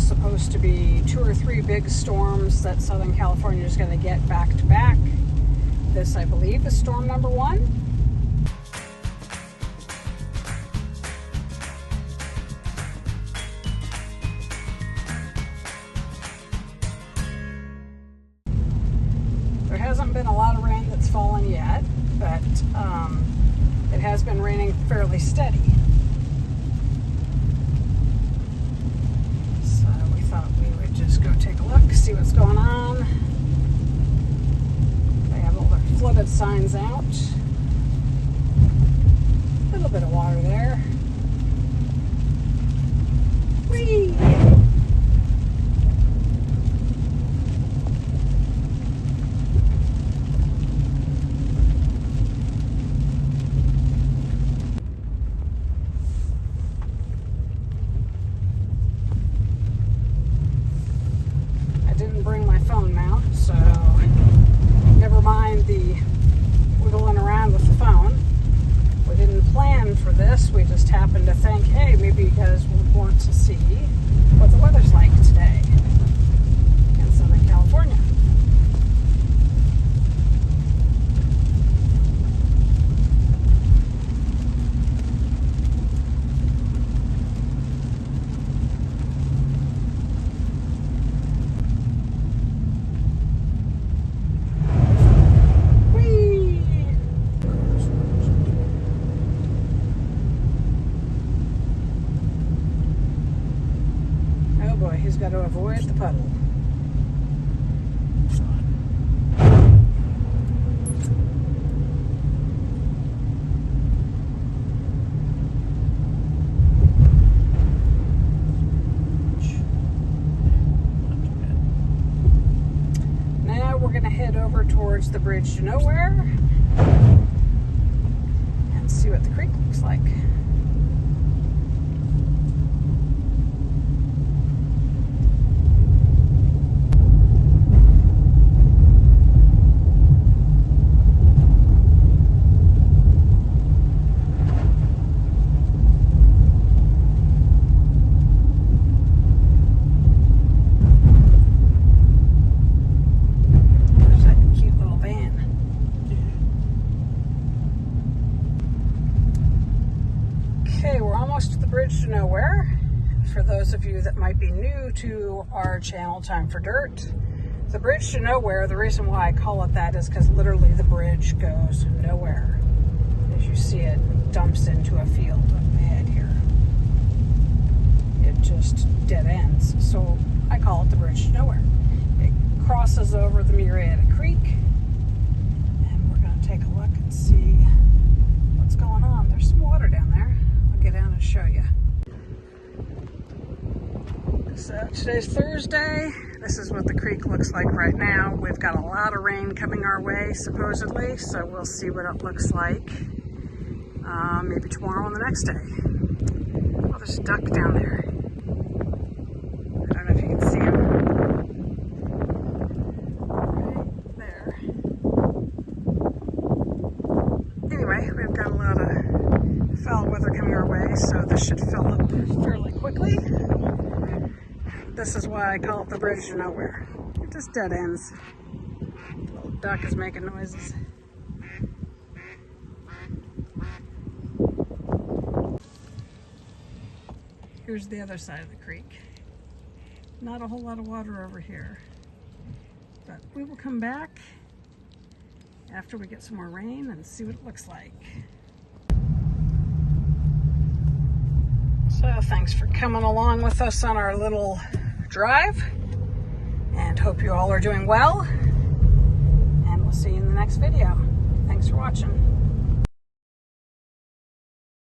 supposed to be 2 or 3 big storms that Southern California is going to get back to back. This, I believe, is storm number 1. There hasn't been a lot of rain that's fallen yet, but it has been raining fairly steady. So we thought we would just go take a look, see what's going on. They have all their flooded signs out. A little bit of water there. Whee! Bring my phone mount, so never mind the wiggling around with the phone. We didn't plan for this, we just happened to think, hey, maybe you guys would want to see what the weather's like today in Southern California. He's got to avoid the puddle. Now we're going to head over towards the Bridge to Nowhere and see what the creek looks like. Okay, we're almost to the Bridge to Nowhere. For those of you that might be new to our channel, Time for Dirt, the Bridge to Nowhere, the reason why I call it that is because literally the bridge goes nowhere. As you see, it dumps into a field ahead here. It just dead ends. So I call it the Bridge to Nowhere. It crosses over the Murrieta Creek, and we're going to take a look and see what's going on. There's some water down there. Get down and show you. So today's Thursday. This is what the creek looks like right now. We've got a lot of rain coming our way, supposedly, so we'll see what it looks like. Maybe tomorrow and the next day. Oh, there's a duck down there. I don't know if you can see him. Right there. Anyway, we've got a lot of foul weather coming our way, so this should fill up fairly quickly. This is why I call it the Bridge to Nowhere. It just dead ends. The little duck is making noises. Here's the other side of the creek. Not a whole lot of water over here, but we will come back after we get some more rain and see what it looks like. So thanks for coming along with us on our little drive, and hope you all are doing well, and we'll see you in the next video. Thanks for watching.